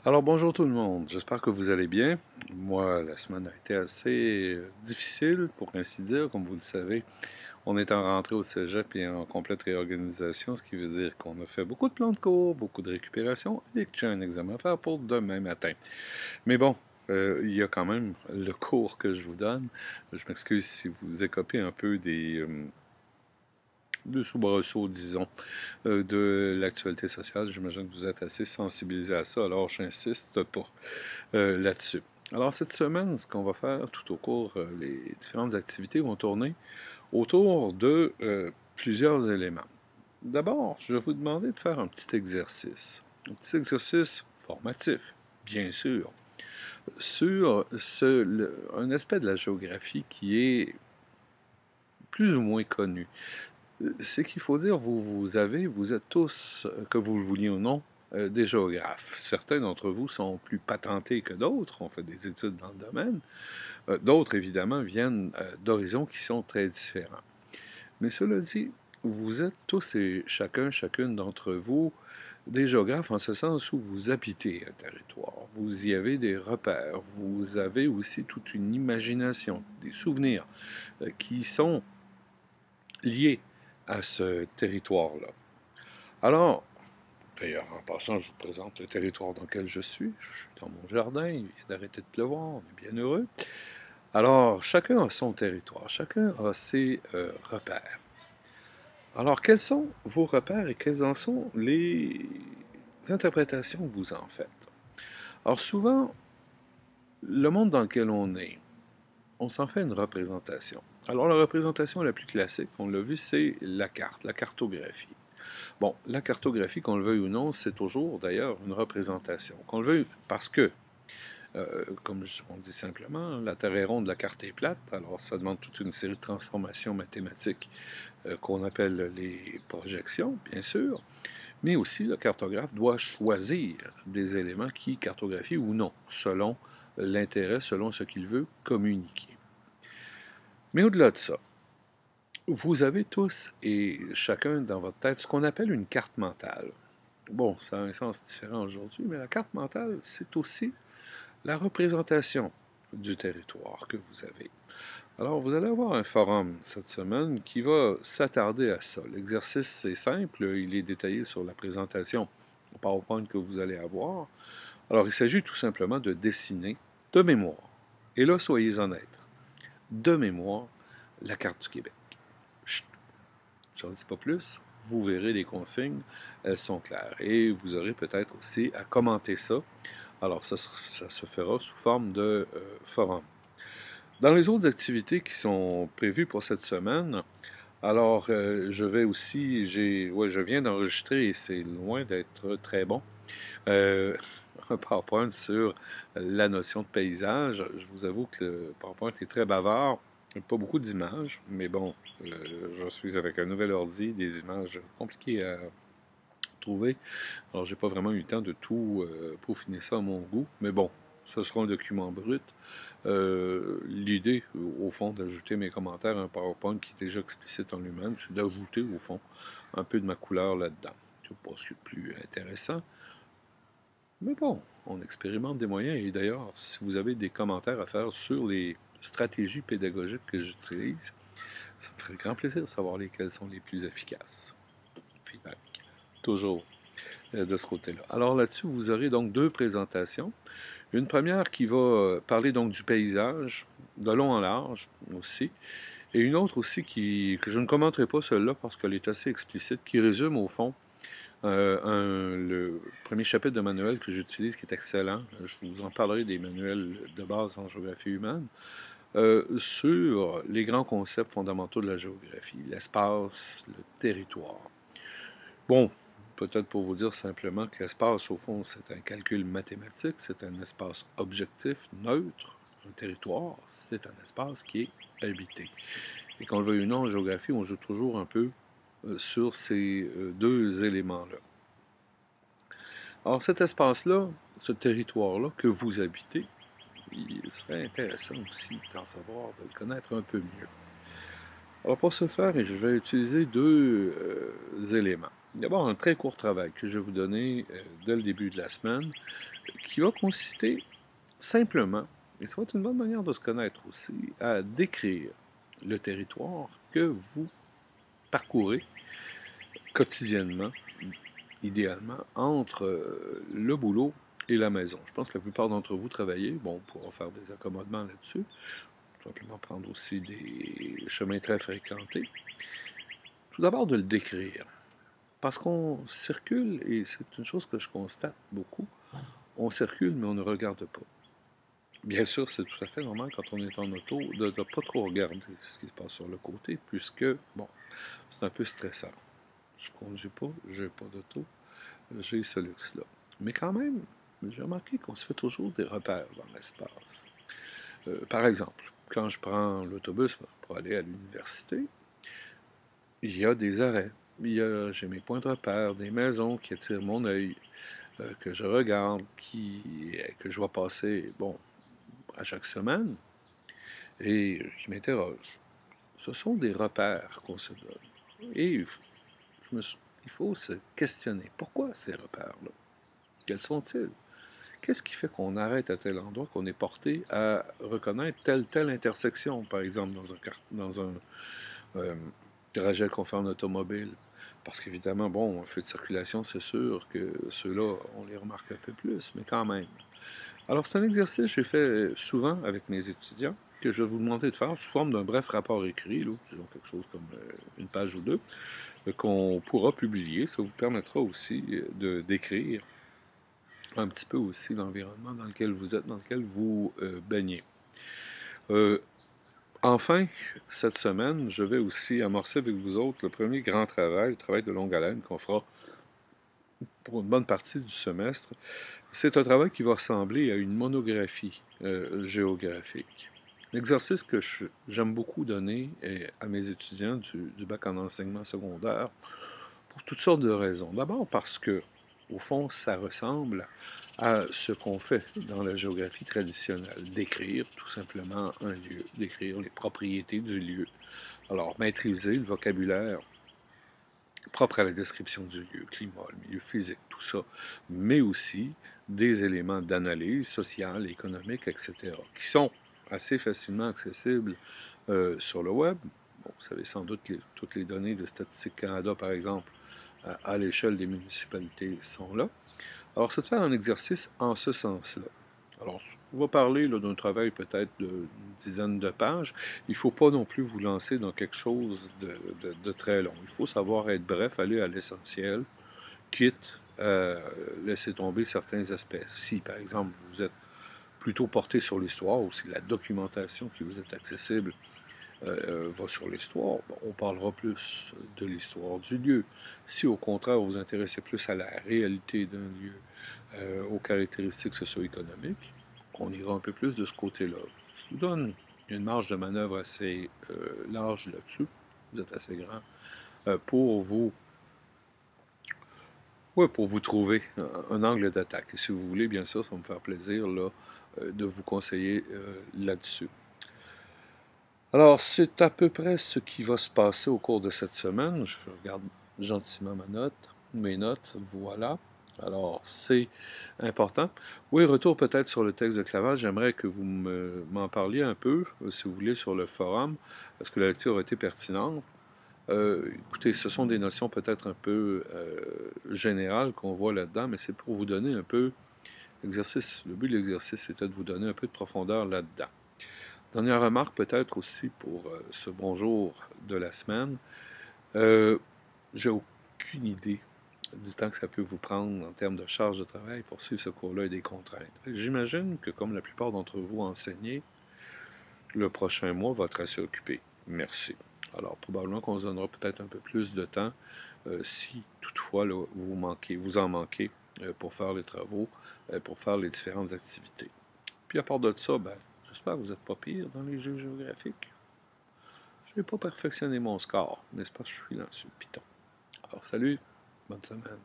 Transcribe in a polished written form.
Alors bonjour tout le monde, j'espère que vous allez bien. Moi, la semaine a été assez difficile, pour ainsi dire, comme vous le savez. On est en rentrée au cégep et en complète réorganisation, ce qui veut dire qu'on a fait beaucoup de plans de cours, beaucoup de récupération et que j'ai un examen à faire pour demain matin. Mais bon, il y a quand même le cours que je vous donne. Je m'excuse si vous écopez un peu des soubresauts, disons, de l'actualité sociale. J'imagine que vous êtes assez sensibilisé à ça, alors j'insiste pas là-dessus. Alors cette semaine, ce qu'on va faire tout au cours, les différentes activités vont tourner autour de plusieurs éléments. D'abord, je vais vous demander de faire un petit exercice. Un petit exercice formatif, bien sûr, sur un aspect de la géographie qui est plus ou moins connu. C'est qu'il faut dire, vous êtes tous, que vous le vouliez ou non, des géographes. Certains d'entre vous sont plus patentés que d'autres, ont fait des études dans le domaine. D'autres, évidemment, viennent d'horizons qui sont très différents. Mais cela dit, vous êtes tous et chacune d'entre vous, des géographes en ce sens où vous habitez un territoire, vous y avez des repères, vous avez aussi toute une imagination, des souvenirs qui sont liés à ce territoire-là. Alors, d'ailleurs, en passant, je vous présente le territoire dans lequel je suis. Je suis dans mon jardin, il vient d'arrêter de pleuvoir, on est bien heureux. Alors, chacun a son territoire, chacun a ses repères. Alors, quels sont vos repères et quelles en sont les interprétations que vous en faites? Alors, souvent, le monde dans lequel on s'en fait une représentation. Alors, la représentation la plus classique, on l'a vu, c'est la carte, la cartographie. Bon, la cartographie, qu'on le veuille ou non, c'est toujours d'ailleurs une représentation. Qu'on le veuille parce que, comme on dit simplement, la Terre est ronde, la carte est plate, alors ça demande toute une série de transformations mathématiques qu'on appelle les projections, bien sûr, mais aussi le cartographe doit choisir des éléments qui cartographient ou non, selon l'intérêt, selon ce qu'il veut communiquer. Mais au-delà de ça, vous avez tous et chacun dans votre tête ce qu'on appelle une carte mentale. Bon, ça a un sens différent aujourd'hui, mais la carte mentale, c'est aussi la représentation du territoire que vous avez. Alors, vous allez avoir un forum cette semaine qui va s'attarder à ça. L'exercice est simple, il est détaillé sur la présentation au PowerPoint que vous allez avoir. Alors, il s'agit tout simplement de dessiner de mémoire. Et là, soyez honnêtes, de mémoire, la carte du Québec. Chut, je n'en dis pas plus. Vous verrez les consignes, elles sont claires. Et vous aurez peut-être aussi à commenter ça. Alors, ça se fera sous forme de forum. Dans les autres activités qui sont prévues pour cette semaine, alors je vais aussi, je viens d'enregistrer et c'est loin d'être très bon. Euh, un PowerPoint sur la notion de paysage. Je vous avoue que le PowerPoint est très bavard, pas beaucoup d'images, mais bon, je suis avec un nouvel ordi, des images compliquées à trouver. Alors, j'ai pas vraiment eu le temps de tout peaufiner ça à mon goût, mais bon, ce sera un document brut. L'idée, au fond, d'ajouter mes commentaires à un PowerPoint qui est déjà explicite en lui-même, c'est d'ajouter, au fond, un peu de ma couleur là-dedans. C'est pas ce qui est le plus intéressant. Mais bon, on expérimente des moyens. Et d'ailleurs, si vous avez des commentaires à faire sur les stratégies pédagogiques que j'utilise, ça me ferait grand plaisir de savoir lesquelles sont les plus efficaces. Feedback. Toujours de ce côté-là. Alors là-dessus, vous aurez donc deux présentations. Une première qui va parler donc du paysage, de long en large aussi, et une autre aussi que je ne commenterai pas celle-là parce qu'elle est assez explicite, qui résume au fond le premier chapitre de manuel que j'utilise qui est excellent. Je vous en parlerai des manuels de base en géographie humaine. Sur les grands concepts fondamentaux de la géographie, l'espace, le territoire. Bon, peut-être pour vous dire simplement que l'espace, au fond, c'est un calcul mathématique, c'est un espace objectif, neutre. Un territoire, c'est un espace qui est habité. Et qu'on le veuille ou non, en géographie, on joue toujours un peu sur ces deux éléments-là. Alors cet espace-là, ce territoire-là que vous habitez, il serait intéressant aussi d'en savoir, de le connaître un peu mieux. Alors pour ce faire, je vais utiliser deux éléments. D'abord, un très court travail que je vais vous donner dès le début de la semaine, qui va consister simplement, et ça va être une bonne manière de se connaître aussi, à décrire le territoire que vous parcourez quotidiennement, idéalement, entre le boulot et la maison. Je pense que la plupart d'entre vous travaillez, bon, on pourra faire des accommodements là-dessus, tout simplement prendre aussi des chemins très fréquentés. Tout d'abord, de le décrire. Parce qu'on circule, et c'est une chose que je constate beaucoup, on circule, mais on ne regarde pas. Bien sûr, c'est tout à fait normal quand on est en auto de ne pas trop regarder ce qui se passe sur le côté, puisque, bon, c'est un peu stressant. Je ne conduis pas, je n'ai pas d'auto, j'ai ce luxe-là. Mais quand même, j'ai remarqué qu'on se fait toujours des repères dans l'espace. Par exemple, quand je prends l'autobus pour aller à l'université, il y a des arrêts. J'ai mes points de repère, des maisons qui attirent mon œil, que je regarde, que je vois passer, bon, à chaque semaine, et qui m'interrogent. Ce sont des repères qu'on se donne. Et il faut se questionner. Pourquoi ces repères-là? Quels sont-ils? Qu'est-ce qui fait qu'on arrête à tel endroit, qu'on est porté à reconnaître telle intersection, par exemple, dans un euh, trajet qu'on fait en automobile? Parce qu'évidemment, bon, un feu de circulation, c'est sûr que ceux-là, on les remarque un peu plus, mais quand même. Alors, c'est un exercice que j'ai fait souvent avec mes étudiants, que je vais vous demander de faire sous forme d'un bref rapport écrit, là, disons quelque chose comme une page ou deux, qu'on pourra publier. Ça vous permettra aussi de décrire un petit peu aussi l'environnement dans lequel vous êtes, dans lequel vous baignez. Euh, enfin, cette semaine, je vais aussi amorcer avec vous autres le premier grand travail, le travail de longue haleine qu'on fera pour une bonne partie du semestre. C'est un travail qui va ressembler à une monographie géographique. L'exercice que j'aime beaucoup donner à mes étudiants du bac en enseignement secondaire pour toutes sortes de raisons. D'abord parce que, au fond, ça ressemble à ce qu'on fait dans la géographie traditionnelle, décrire tout simplement un lieu, décrire les propriétés du lieu. Alors, maîtriser le vocabulaire propre à la description du lieu, climat, le milieu physique, tout ça, mais aussi des éléments d'analyse sociale, économique, etc., qui sont assez facilement accessibles sur le web. Bon, vous savez sans doute que toutes les données de Statistique Canada, par exemple, à l'échelle des municipalités sont là. Alors, c'est de faire un exercice en ce sens-là. Alors, on va parler d'un travail peut-être d'une dizaine de pages. Il ne faut pas non plus vous lancer dans quelque chose de très long. Il faut savoir être bref, aller à l'essentiel, quitte à laisser tomber certains aspects. Si, par exemple, vous êtes plutôt porté sur l'histoire, ou si la documentation qui vous est accessible va sur l'histoire, bon, on parlera plus de l'histoire du lieu. Si au contraire vous vous intéressez plus à la réalité d'un lieu, aux caractéristiques socio-économiques, on ira un peu plus de ce côté-là. Je vous donne une marge de manœuvre assez large là-dessus. Vous êtes assez grand pour vous, ouais, pour vous trouver un angle d'attaque. Et si vous voulez, bien sûr, ça va me faire plaisir là, de vous conseiller là-dessus. Alors, c'est à peu près ce qui va se passer au cours de cette semaine. Je regarde gentiment mes notes, voilà. Alors, c'est important. Oui, retour peut-être sur le texte de clavage. J'aimerais que vous m'en parliez un peu, si vous voulez, sur le forum. Est-ce que la lecture a été pertinente? Écoutez, ce sont des notions peut-être un peu générales qu'on voit là-dedans, mais c'est pour vous donner un peu l'exercice. Le but de l'exercice, c'était de vous donner un peu de profondeur là-dedans. Dernière remarque peut-être aussi pour ce bonjour de la semaine. Euh, j'ai aucune idée du temps que ça peut vous prendre en termes de charge de travail pour suivre ce cours-là et des contraintes. J'imagine que comme la plupart d'entre vous enseignez, le prochain mois va être assez occupé. Merci. Alors probablement qu'on se donnera peut-être un peu plus de temps si toutefois là, vous en manquez pour faire les travaux, pour faire les différentes activités. Puis à part de ça, ben, j'espère que vous n'êtes pas pire dans les jeux géographiques. Je n'ai pas perfectionné mon score, n'est-ce pas? Je suis là sur Python. Alors salut, bonne semaine.